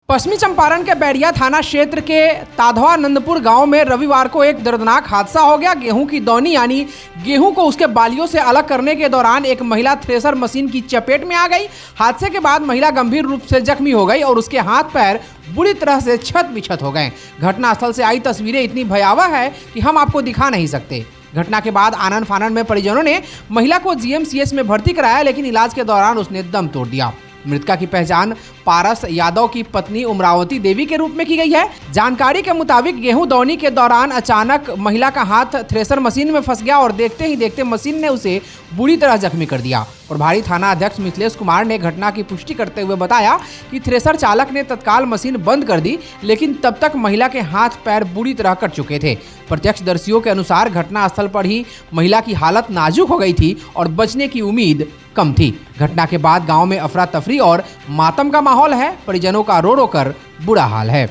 पश्चिमी चंपारण के बैरिया थाना क्षेत्र के ताधवानंदपुर गांव में रविवार को एक दर्दनाक हादसा हो गया। गेहूं की दौनी यानी गेहूं को उसके बालियों से अलग करने के दौरान एक महिला थ्रेसर मशीन की चपेट में आ गई। हादसे के बाद महिला गंभीर रूप से जख्मी हो गई और उसके हाथ पैर बुरी तरह से क्षत विक्षत हो गए। घटनास्थल से आई तस्वीरें इतनी भयावह है कि हम आपको दिखा नहीं सकते। घटना के बाद आनन फानन में परिजनों ने महिला को जीएमसीएच में भर्ती कराया, लेकिन इलाज के दौरान उसने दम तोड़ दिया। मृतका की पहचान पारस यादव की पत्नी उमरावती देवी के रूप में की गई है। जानकारी के मुताबिक गेहूं दौनी के दौरान अचानक महिला का हाथ थ्रेसर मशीन में फंस गया और देखते ही देखते मशीन ने उसे बुरी तरह जख्मी कर दिया। प्रभारी थाना अध्यक्ष मिथिलेश कुमार ने घटना की पुष्टि करते हुए बताया कि थ्रेसर चालक ने तत्काल मशीन बंद कर दी, लेकिन तब तक महिला के हाथ पैर बुरी तरह कट चुके थे। प्रत्यक्षदर्शियों के अनुसार घटनास्थल पर ही महिला की हालत नाजुक हो गई थी और बचने की उम्मीद कम थी। घटना के बाद गांव में अफरा तफरी और मातम का माहौल है। परिजनों का रो रो कर बुरा हाल है।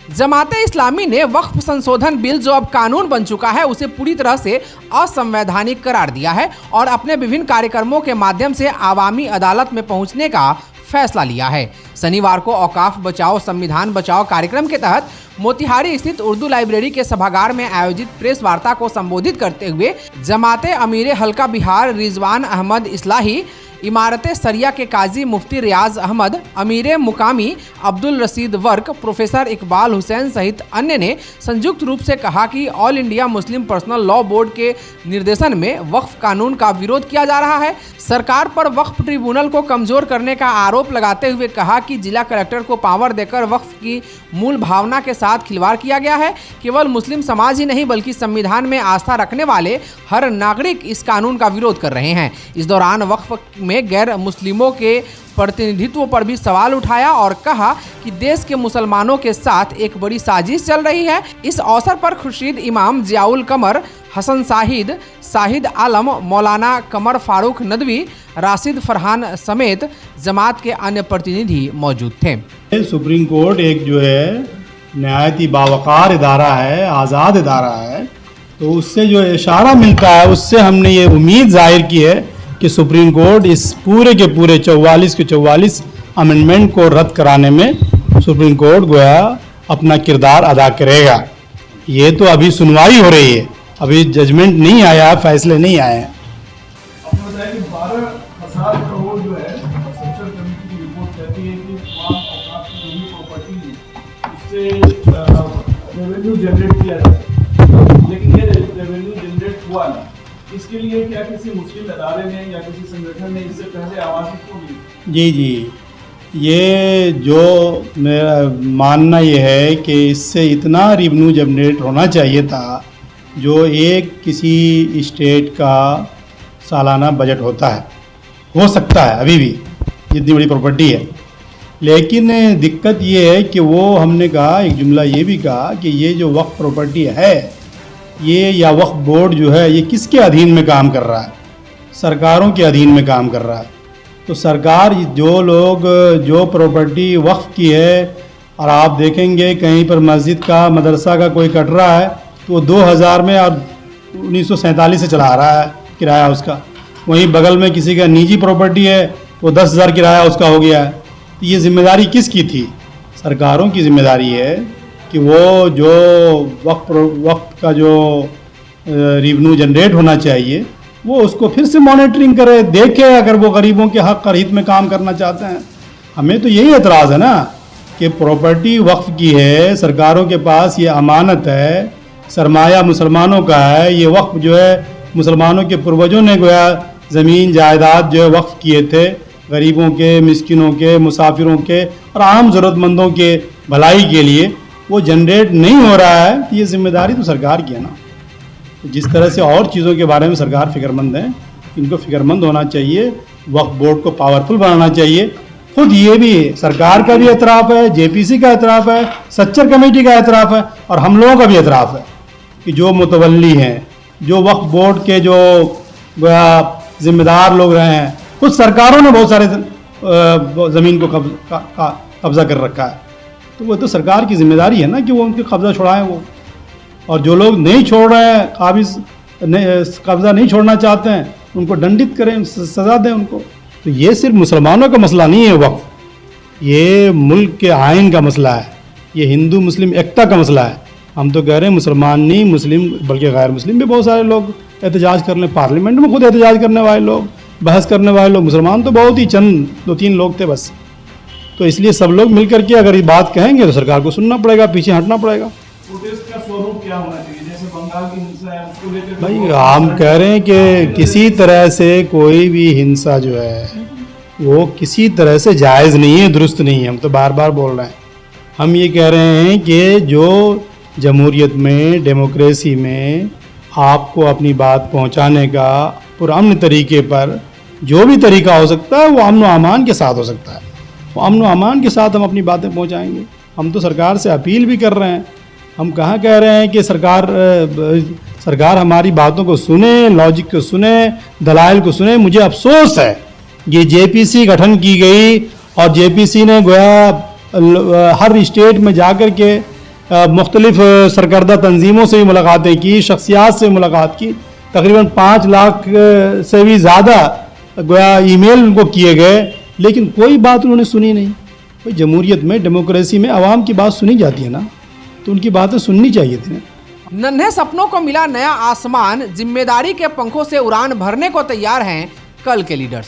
जमाते इस्लामी ने वक्फ संशोधन बिल जो अब कानून बन चुका है उसे पूरी तरह से असंवैधानिक करार दिया है और अपने विभिन्न कार्यक्रमों के माध्यम से आवामी अदालत में पहुंचने का फैसला लिया है। शनिवार को औकाफ बचाओ संविधान बचाओ कार्यक्रम के तहत मोतिहारी स्थित उर्दू लाइब्रेरी के सभागार में आयोजित प्रेस वार्ता को संबोधित करते हुए जमाते अमीर हल्का बिहार रिजवान अहमद इस्लाही, इमारत सरिया के काजी मुफ्ती रियाज अहमद, अमीर मुकामी अब्दुल रशीद वर्क, प्रोफेसर इकबाल हुसैन सहित अन्य ने संयुक्त रूप से कहा कि all India Muslim personal law board के निर्देशन में वक्फ कानून का विरोध किया जा रहा है। सरकार पर वक्फ ट्रिब्यूनल को कमजोर करने का आरोप लगाते हुए कहा कि जिला कलेक्टर को पावर देकर वक्फ की मूल भावना के साथ खिलवाड़ किया गया है। केवल मुस्लिम समाज ही नहीं बल्कि संविधान में आस्था रखने वाले हर नागरिक इस कानून का विरोध कर रहे हैं। इस दौरान वक्फ में गैर मुस्लिमों के प्रतिनिधित्व पर भी सवाल उठाया और कहा कि देश के मुसलमानों के साथ एक बड़ी साजिश चल रही है। इस अवसर पर खुर्शीद इमाम, जियाउल कमर, हसन शाहिद, शाहिद आलम, मौलाना कमर फारूक नदवी, राशिद फरहान समेत जमात के अन्य प्रतिनिधि मौजूद थे। सुप्रीम कोर्ट एक जो है नहायती बावकार इदारा है, आज़ाद इदारा है, तो उससे जो इशारा मिलता है उससे हमने ये उम्मीद जाहिर की है कि सुप्रीम कोर्ट इस पूरे के पूरे 44 के 44 अमेंडमेंट को रद्द कराने में सुप्रीम कोर्ट गोया अपना किरदार अदा करेगा। ये तो अभी सुनवाई हो रही है, अभी जजमेंट नहीं आया, फैसले नहीं आए हैं। आपने बताया कि 12,000 करोड़ जो है सेंट्रल कमेटी की रिपोर्ट कहती है कि तमाम औकाफ की जो भी प्रॉपर्टी उससे रेवेन्यू जनरेट किया जाए, लेकिन ये रेवेन्यू जनरेट हुआ नहीं। इसके लिए क्या किसी मुस्लिम अदारे ने या किसी संगठन ने इससे पहले आवाज़ उठाई? जी, ये जो मेरा मानना ये है कि इससे इतना रेवेन्यू जनरेट होना चाहिए था जो एक किसी स्टेट का सालाना बजट होता है, हो सकता है अभी भी जितनी बड़ी प्रॉपर्टी है। लेकिन दिक्कत ये है कि वो हमने कहा, एक जुमला ये भी कहा कि ये जो वक्फ प्रॉपर्टी है ये या वक्फ बोर्ड जो है ये किसके अधीन में काम कर रहा है? सरकारों के अधीन में काम कर रहा है। तो सरकार जो लोग जो प्रॉपर्टी वक्फ की है, और आप देखेंगे कहीं पर मस्जिद का मदरसा का कोई कट रहा है तो 2000 में और 1947 से चला रहा है किराया उसका। वहीं बगल में किसी का निजी प्रॉपर्टी है वो 10,000 किराया उसका हो गया है। तो ये जिम्मेदारी किसकी थी? सरकारों की जिम्मेदारी है कि वो जो वक्त का जो रेवेन्यू जनरेट होना चाहिए वो उसको फिर से मॉनिटरिंग करे, देखे अगर वो गरीबों के हक और हित में काम करना चाहते हैं। हमें तो यही एतराज़ है ना कि प्रॉपर्टी वक्फ की है, सरकारों के पास ये अमानत है, सरमाया मुसलमानों का है। ये वक्फ जो है मुसलमानों के पूर्वजों ने गोया ज़मीन जायदाद जो है वक्फ किए थे गरीबों के, मिस्किनों के, मुसाफिरों के और आम ज़रूरतमंदों के भलाई के लिए। वो जनरेट नहीं हो रहा है तो ये जिम्मेदारी तो सरकार की है ना। जिस तरह से और चीज़ों के बारे में सरकार फिक्रमंद है, इनको फिक्रमंद होना चाहिए, वक्फ बोर्ड को पावरफुल बनाना चाहिए। खुद ये भी सरकार का भी एतराफ़ है, जेपीसी का एतराफ़ है, सच्चर कमेटी का एतराफ़ है और हम लोगों का भी एतराफ़ है कि जो मुतवल्ली हैं, जो वक्फ बोर्ड के जो जिम्मेदार लोग रहे हैं, खुद सरकारों ने बहुत सारे ज़मीन को कब्ज़ा कर रखा है। तो वो तो सरकार की जिम्मेदारी है ना कि वो उनके कब्ज़ा छुड़ाएं वो। और जो लोग नहीं छोड़ रहे हैं, कब्ज़ा नहीं छोड़ना चाहते हैं, उनको दंडित करें, सज़ा दें उनको। तो ये सिर्फ मुसलमानों का मसला नहीं है वक्फ, ये मुल्क के आइन का मसला है, ये हिंदू मुस्लिम एकता का मसला है। हम तो कह रहे हैं मुसलमान नहीं, मुस्लिम बल्कि गैर मुस्लिम भी बहुत सारे लोग एहतजाज कर लें, पार्लियामेंट में खुद एहतजाज करने वाले लोग, बहस करने वाले लोग, मुसलमान तो बहुत ही चंद 2-3 लोग थे बस। तो इसलिए सब लोग मिल करके अगर ये बात कहेंगे तो सरकार को सुनना पड़ेगा, पीछे हटना पड़ेगा। प्रोटेस्ट का स्वरूप क्या होना चाहिए? जैसे बंगाल की हिंसा है उसको लेकर भाई हम कह रहे हैं कि किसी तरह से कोई भी हिंसा जो है वो किसी तरह से जायज़ नहीं है, दुरुस्त नहीं है। हम तो बार बार बोल रहे हैं। हम ये कह रहे हैं कि जो जमहूरियत में, डेमोक्रेसी में आपको अपनी बात पहुंचाने का पुरअमन तरीके पर जो भी तरीका हो सकता है वो अमन व अमान के साथ हो सकता है। वो अमन व अमान के साथ हम अपनी बातें पहुंचाएंगे। हम तो सरकार से अपील भी कर रहे हैं। हम कहाँ कह रहे हैं कि सरकार हमारी बातों को सुने, लॉजिक को सुने, दलाइल को सुने। मुझे अफसोस है ये जेपीसी गठन की गई और जेपीसी ने गोया हर स्टेट में जाकर के मुख्तलिफ सरकर्दा तंजीमों से भी मुलाकातें की, शख्सियात से मुलाकात की। तकरीबन 5 लाख से भी ज़्यादा गोया ईमेल उनको किए गए, लेकिन कोई बात उन्होंने सुनी नहीं। भाई जमहूरियत में, डेमोक्रेसी में आवाम की बात सुनी जाती है ना, तो उनकी बातें सुननी चाहिए थी। नन्हे सपनों को मिला नया आसमान, जिम्मेदारी के पंखों से उड़ान भरने को तैयार हैं कल के लीडर्स।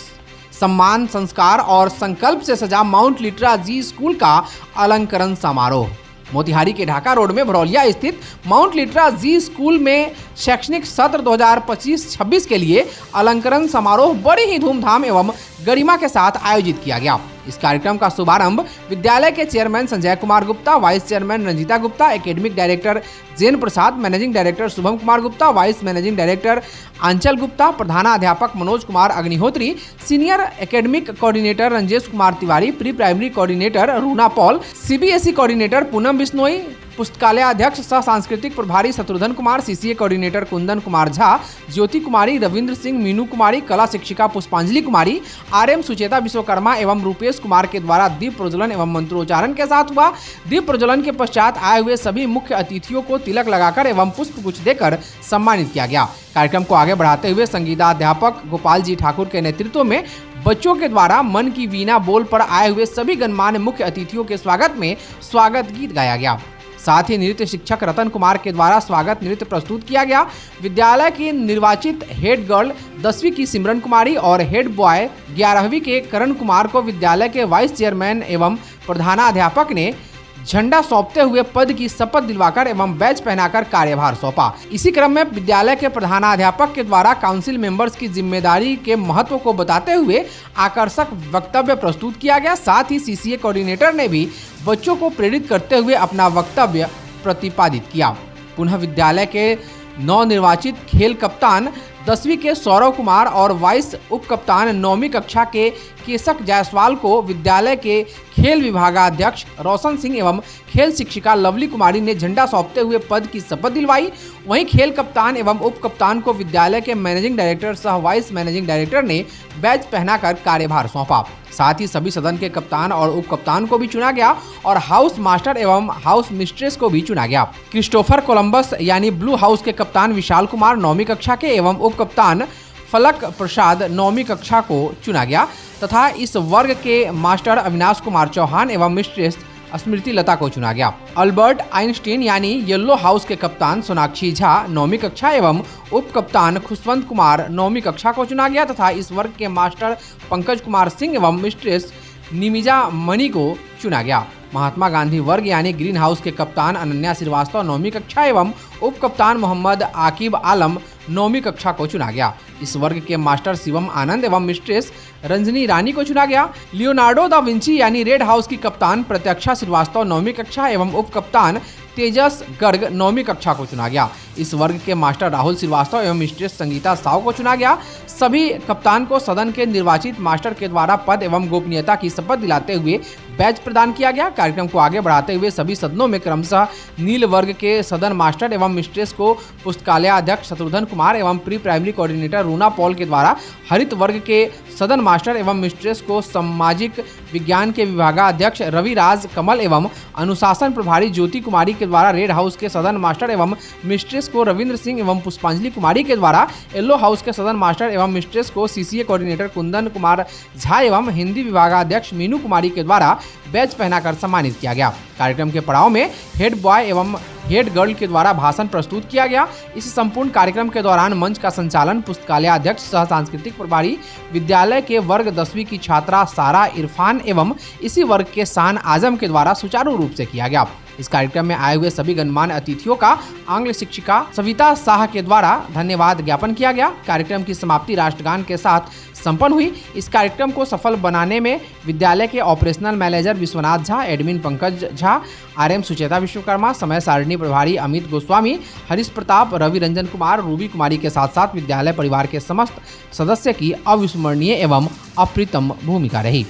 सम्मान, संस्कार और संकल्प से सजा माउंट लिटरा जी स्कूल का अलंकरण समारोह। मोतिहारी के ढाका रोड में भरौलिया स्थित माउंट लिटरा जी स्कूल में शैक्षणिक सत्र 2025-26 के लिए अलंकरण समारोह बड़ी ही धूमधाम एवं गरिमा के साथ आयोजित किया गया। इस कार्यक्रम का शुभारंभ विद्यालय के chairman Sanjay Kumar Gupta, vice chairman Ranjeeta Gupta, academic director Jain Prasad, managing director Shubham Kumar Gupta, vice managing director Aanchal Gupta, प्रधानाध्यापक Manoj Kumar Agnihotri, senior academic coordinator Ranjesh Kumar Tiwari, pre primary coordinator Runa Paul, CBSE coordinator Poonam Bishnoi, पुस्तकालय अध्यक्ष सह सांस्कृतिक प्रभारी शत्रुघ्न कुमार, सीसीए कोऑर्डिनेटर कुंदन कुमार झा, ज्योति कुमारी, रविंद्र सिंह, मीनू कुमारी, कला शिक्षिका पुष्पांजलि कुमारी, आरएम सुचेता विश्वकर्मा एवं रूपेश कुमार के द्वारा दीप प्रज्वलन एवं मंत्रोच्चारण के साथ हुआ। दीप प्रज्वलन के पश्चात आए हुए सभी मुख्य अतिथियों को तिलक लगाकर एवं पुष्प गुच्छ देकर सम्मानित किया गया। कार्यक्रम को आगे बढ़ाते हुए संगीताध्यापक गोपाल जी ठाकुर के नेतृत्व में बच्चों के द्वारा मन की वीणा बोल पर आए हुए सभी गणमान्य मुख्य अतिथियों के स्वागत में स्वागत गीत गाया गया। साथ ही नृत्य शिक्षक रतन कुमार के द्वारा स्वागत नृत्य प्रस्तुत किया गया। विद्यालय की निर्वाचित हेड गर्ल 10वीं की सिमरन कुमारी और हेड बॉय 11वीं के करण कुमार को विद्यालय के वाइस चेयरमैन एवं प्रधानाध्यापक ने झंडा सौंपते हुए पद की शपथ दिलवाकर एवं बैच पहनाकर कार्यभार सौंपा। इसी क्रम में विद्यालय के प्रधानाध्यापक के द्वारा काउंसिल मेंबर्स की जिम्मेदारी के महत्व को बताते हुए आकर्षक वक्तव्य प्रस्तुत किया गया। साथ ही सीसीए कोऑर्डिनेटर ने भी बच्चों को प्रेरित करते हुए अपना वक्तव्य प्रतिपादित किया। पुनः विद्यालय के नवनिर्वाचित खेल कप्तान 10वीं के सौरव कुमार और वाइस उप कप्तान 9वीं कक्षा के केशक जायसवाल को विद्यालय के खेल विभागाध्यक्ष रोशन सिंह एवं खेल शिक्षिका लवली कुमारी ने झंडा सौंपते हुए पद की शपथ दिलवाई। वहीं खेल कप्तान एवं उप कप्तान को विद्यालय के मैनेजिंग डायरेक्टर सह वाइस मैनेजिंग डायरेक्टर ने बैच पहनाकर कार्यभार सौंपा। साथ ही सभी सदन के कप्तान और उप कप्तान को भी चुना गया और हाउस मास्टर एवं हाउस मिस्ट्रेस को भी चुना गया। क्रिस्टोफर कोलंबस यानी ब्लू हाउस के कप्तान विशाल कुमार 9वीं कक्षा के एवं उप कप्तान फलक प्रसाद 9वीं कक्षा को चुना गया तथा इस वर्ग के मास्टर अविनाश कुमार चौहान एवं मिस्ट्रेस स्मृति लता को चुना गया। अल्बर्ट आइंस्टीन यानी येलो हाउस के कप्तान सोनाक्षी झा 9वीं कक्षा एवं उप कप्तान खुशवंत कुमार 9वीं कक्षा को चुना गया तथा इस वर्ग के मास्टर पंकज कुमार सिंह एवं मिस्ट्रेस निमिजा मणि को चुना गया। महात्मा गांधी वर्ग यानी ग्रीन हाउस के कप्तान अनन्या श्रीवास्तव 9वीं कक्षा एवं उप कप्तान मोहम्मद आकिब आलम 9वीं कक्षा को चुना गया। इस वर्ग के मास्टर शिवम आनंद एवं मिस्ट्रेस रंजनी रानी को चुना गया। लियोनार्डो दा विंची यानी रेड हाउस की कप्तान प्रत्यक्षा श्रीवास्तव 9वीं कक्षा एवं उप कप्तान तेजस गर्ग 9वीं कक्षा को चुना गया। इस वर्ग के मास्टर राहुल श्रीवास्तव एवं मिस्ट्रेस संगीता साव को चुना गया। सभी कप्तान को सदन के निर्वाचित मास्टर के द्वारा पद एवं गोपनीयता की शपथ दिलाते हुए बैच प्रदान किया गया। कार्यक्रम को आगे बढ़ाते हुए सभी सदनों में क्रमशः नील वर्ग के सदन मास्टर एवं मिस्ट्रेस को पुस्तकालय अध्यक्ष शत्रुघ्न कुमार एवं pre primary coordinator Runa Paul के द्वारा हरित वर्ग के सदन मास्टर एवं मिस्ट्रेस को सामाजिक विज्ञान के विभागाध्यक्ष रविराज कमल एवं अनुशासन प्रभारी ज्योति कुमारी के द्वारा रेड हाउस के सदन मास्टर एवं मिस्ट्रेस को रविंद्र सिंह एवं पुष्पांजलि कुमारी के द्वारा येलो हाउस के सदन मास्टर एवं मिस्ट्रेस को सीसीए कोऑर्डिनेटर कुंदन कुमार झा एवं हिंदी विभागाध्यक्ष मीनू कुमारी के द्वारा बैच पहनाकर सम्मानित किया गया। कार्यक्रम के पड़ाव में हेड बॉय एवं हेड गर्ल के द्वारा भाषण प्रस्तुत किया गया। इस संपूर्ण कार्यक्रम के दौरान मंच का संचालन पुस्तकालय अध्यक्ष सह सांस्कृतिक प्रभारी विद्यालय के वर्ग 10वीं की छात्रा सारा इरफान एवं इसी वर्ग के शान आजम के द्वारा सुचारू रूप से किया गया। इस कार्यक्रम में आए हुए सभी गणमान्य अतिथियों का आंग्ल शिक्षिका सविता शाह के द्वारा धन्यवाद ज्ञापन किया गया। कार्यक्रम की समाप्ति राष्ट्रगान के साथ संपन्न हुई। इस कार्यक्रम को सफल बनाने में विद्यालय के operational manager Vishwanath Jha, admin Pankaj Jha, RM Sucheta Vishwakarma, समय सारणी प्रभारी अमित गोस्वामी, हरीश प्रताप, रवि रंजन कुमार, रूबी कुमारी के साथ साथ विद्यालय परिवार के समस्त सदस्य की अविस्मरणीय एवं अप्रितम भूमिका रही।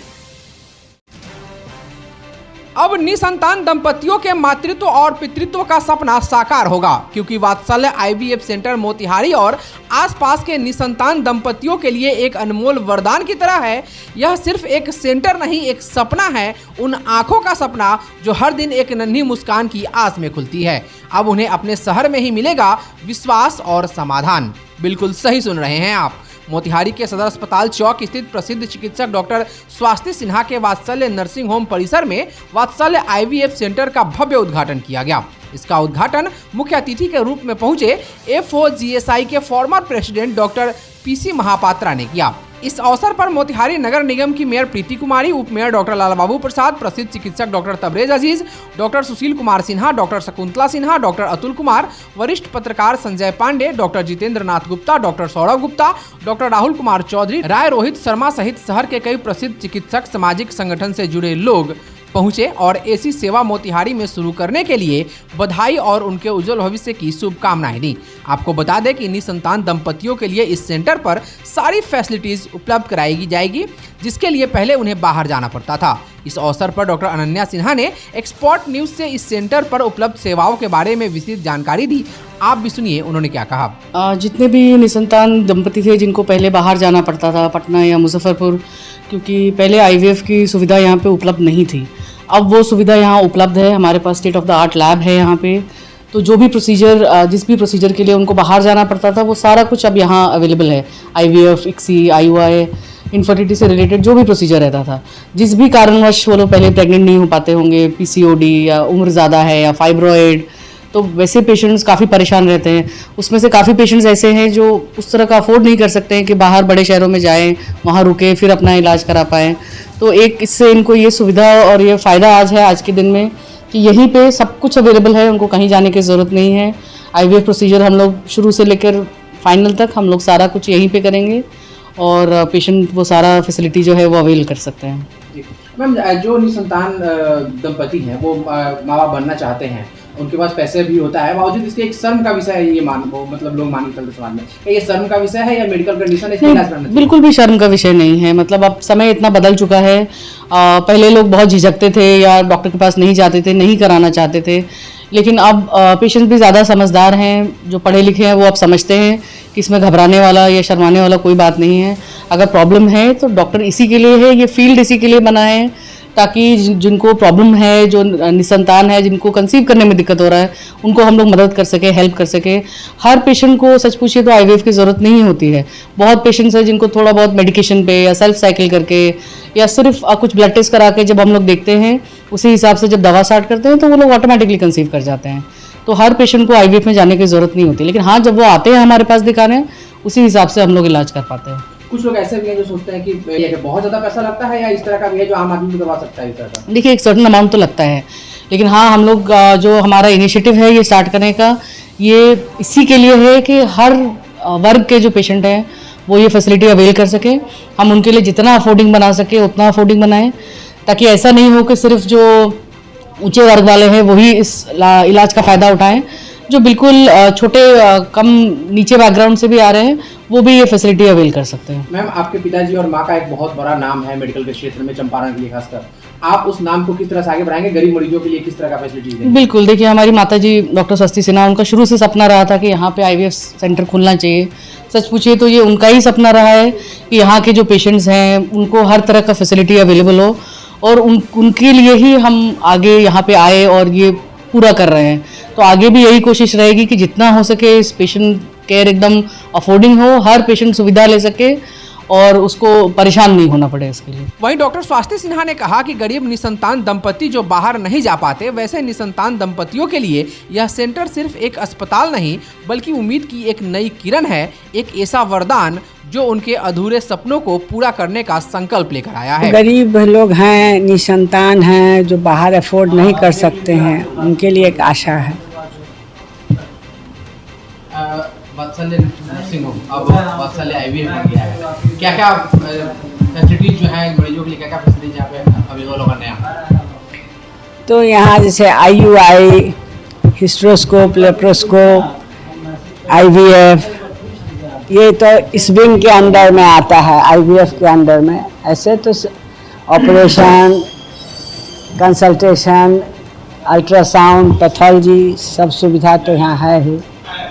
अब निसंतान दंपतियों के मातृत्व और पितृत्व का सपना साकार होगा, क्योंकि वात्सल्य आईवीएफ सेंटर मोतिहारी और आसपास के निसंतान दंपतियों के लिए एक अनमोल वरदान की तरह है। यह सिर्फ एक सेंटर नहीं, एक सपना है, उन आंखों का सपना जो हर दिन एक नन्ही मुस्कान की आस में खुलती है। अब उन्हें अपने शहर में ही मिलेगा विश्वास और समाधान। बिल्कुल सही सुन रहे हैं आप। मोतिहारी के सदर अस्पताल चौक स्थित प्रसिद्ध चिकित्सक डॉक्टर स्वास्थ्य सिन्हा के वात्सल्य नर्सिंग होम परिसर में वात्सल्य आईवीएफ सेंटर का भव्य उद्घाटन किया गया। इसका उद्घाटन मुख्य अतिथि के रूप में पहुंचे FOGSI के former president doctor PC Mahapatra ने किया। इस अवसर पर मोतिहारी नगर निगम की मेयर प्रीति कुमारी, उप मेयर डॉक्टर लालबाबू प्रसाद, प्रसिद्ध चिकित्सक डॉक्टर तबरेज अजीज, doctor Sushil Kumar Sinha, doctor Shakuntala Sinha, doctor Atul Kumar, वरिष्ठ पत्रकार संजय पांडे, डॉक्टर जितेंद्र नाथ गुप्ता, डॉक्टर सौरभ गुप्ता, डॉक्टर राहुल कुमार चौधरी, राय रोहित शर्मा सहित शहर के कई प्रसिद्ध चिकित्सक, सामाजिक संगठन से जुड़े लोग पहुंचे और ऐसी सेवा मोतिहारी में शुरू करने के लिए बधाई और उनके उज्जवल भविष्य की शुभकामनाएं दी। आपको बता दें कि निसंतान दंपतियों के लिए इस सेंटर पर सारी फैसिलिटीज उपलब्ध कराई जाएगी, जिसके लिए पहले उन्हें बाहर जाना पड़ता था। इस अवसर पर डॉक्टर अनन्या सिन्हा ने एक्सपर्ट न्यूज से इस सेंटर पर उपलब्ध सेवाओं के बारे में विस्तृत जानकारी दी। आप भी सुनिए उन्होंने क्या कहा। जितने भी निसंतान दंपति थे जिनको पहले बाहर जाना पड़ता था, पटना या मुजफ्फरपुर, क्योंकि पहले IVF की सुविधा यहाँ पे उपलब्ध नहीं थी, अब वो सुविधा यहाँ उपलब्ध है। हमारे पास state of the art lab है यहाँ पे, तो जो भी प्रोसीजर, जिस भी प्रोसीजर के लिए उनको बाहर जाना पड़ता था वो सारा कुछ अब यहाँ अवेलेबल है। IVF, ICSI, IUI, इनफर्टिलिटी से रिलेटेड जो भी प्रोसीजर रहता था, जिस भी कारणवश वो लोग पहले प्रेग्नेंट नहीं हो पाते होंगे, PCOD या उम्र ज़्यादा है या फाइब्रॉइड, तो वैसे पेशेंट्स काफ़ी परेशान रहते हैं। उसमें से काफ़ी पेशेंट्स ऐसे हैं जो उस तरह का अफोर्ड नहीं कर सकते हैं कि बाहर बड़े शहरों में जाएं, वहाँ रुके, फिर अपना इलाज करा पाएँ। तो एक इससे इनको ये सुविधा और ये फ़ायदा आज है, आज के दिन में, कि यहीं पे सब कुछ अवेलेबल है, उनको कहीं जाने की ज़रूरत नहीं है। IVF प्रोसीजर हम लोग शुरू से लेकर फाइनल तक हम लोग सारा कुछ यहीं पे करेंगे और पेशेंट वो सारा फैसिलिटी जो है वो अवेल कर सकते हैं। मैम, जो निसंतान दंपति हैं वो माँ बाप बनना चाहते हैं, उनके पास पैसे भी होता है, बावजूद इसके एक शर्म का विषय है, ये मतलब लोग मानते चलते समाज में, क्या ये शर्म का विषय है या मेडिकल कंडीशन है, इसका इलाज करना चाहिए? बिल्कुल भी शर्म का विषय नहीं है। मतलब अब समय इतना बदल चुका है। पहले लोग बहुत झिझकते थे या डॉक्टर के पास नहीं जाते थे, नहीं कराना चाहते थे, लेकिन अब पेशेंट्स भी ज़्यादा समझदार हैं, जो पढ़े लिखे हैं वो अब समझते हैं कि इसमें घबराने वाला या शर्माने वाला कोई बात नहीं है। अगर प्रॉब्लम है तो डॉक्टर इसी के लिए है, ये फील्ड इसी के लिए बना है, ताकि जिनको प्रॉब्लम है, जो निसंतान है, जिनको कंसीव करने में दिक्कत हो रहा है, उनको हम लोग मदद कर सके, हेल्प कर सके। हर पेशेंट को सच पूछिए तो IVF की ज़रूरत नहीं होती है। बहुत पेशेंट्स हैं जिनको थोड़ा बहुत मेडिकेशन पे या सेल्फ साइकिल करके या सिर्फ कुछ ब्लड टेस्ट करा के जब हम लोग देखते हैं, उसी हिसाब से जब दवा स्टार्ट करते हैं तो वो लोग ऑटोमेटिकली कंसीव कर जाते हैं। तो हर पेशेंट को IVF में जाने की ज़रूरत नहीं होती, लेकिन हाँ, जब वो आते हैं हमारे पास दिखाने, उसी हिसाब से हम लोग इलाज कर पाते हैं। कुछ लोग ऐसे भी हैं जो सोचते हैं कि बहुत ज़्यादा पैसा लगता है, या इस तरह का भी है जो आम आदमी भी करवा सकता है इस तरह का? देखिए, एक सर्टेन अमाउंट तो लगता है, लेकिन हाँ, हम लोग जो हमारा इनिशिएटिव है ये स्टार्ट करने का, ये इसी के लिए है कि हर वर्ग के जो पेशेंट हैं वो ये फैसिलिटी अवेल कर सके। हम उनके लिए जितना अफोर्डिंग बना सके उतना अफोर्डिंग बनाएं, ताकि ऐसा नहीं हो कि सिर्फ जो ऊंचे वर्ग वाले हैं वही इस इलाज का फ़ायदा उठाएं। जो बिल्कुल छोटे कम नीचे बैकग्राउंड से भी आ रहे हैं वो भी ये फैसिलिटी अवेल कर सकते हैं। मैम, आपके पिताजी और माँ का एक बहुत बड़ा नाम है मेडिकल के क्षेत्र में, चंपारण के लिए खासकर, आप उस नाम को किस तरह से आगे बढ़ाएंगे? गरीब मरीजों के लिए किस तरह का फैसिलिटी देंगे? बिल्कुल, देखिए, हमारी माताजी डॉक्टर स्वास्थ्य सिन्हा, उनका शुरू से सपना रहा था कि यहाँ पे IVF सेंटर खुलना चाहिए। सच पूछिए तो ये उनका ही सपना रहा है कि यहाँ के जो पेशेंट्स हैं उनको हर तरह का फैसिलिटी अवेलेबल हो, और उनके लिए ही हम आगे यहाँ पे आए और ये पूरा कर रहे हैं। तो आगे भी यही कोशिश रहेगी कि जितना हो सके इस पेशेंट केयर एकदम अफोर्डिंग हो, हर पेशेंट सुविधा ले सके और उसको परेशान नहीं होना पड़े इसके लिए। वहीं डॉक्टर स्वास्थ्य सिन्हा ने कहा कि गरीब निसंतान दंपति जो बाहर नहीं जा पाते, वैसे निसंतान दंपतियों के लिए यह सेंटर सिर्फ एक अस्पताल नहीं बल्कि उम्मीद की एक नई किरण है, एक ऐसा वरदान जो उनके अधूरे सपनों को पूरा करने का संकल्प लेकर आया है। गरीब लोग हैं, निसंतान हैं, जो बाहर अफोर्ड नहीं कर सकते हैं, उनके लिए एक आशा है। वात्सल्य नर्सिंग होम अब वात्सल्य आईवीएफ बन गया है, क्या क्या फैसिलिटीज जो है मरीजों के लिए, क्या क्या फैसिलिटीज यहाँ पे अवेलेबल होगा नया? तो यहाँ जैसे IUI, हिस्ट्रोस्कोप, लेप्रोस्कोप, IVF, ये तो इस विंग के अंडर में आता है, IVF के अंडर में। ऐसे तो ऑपरेशन, कंसल्टेशन, अल्ट्रासाउंड, पैथोलॉजी सब सुविधा तो यहाँ है ही।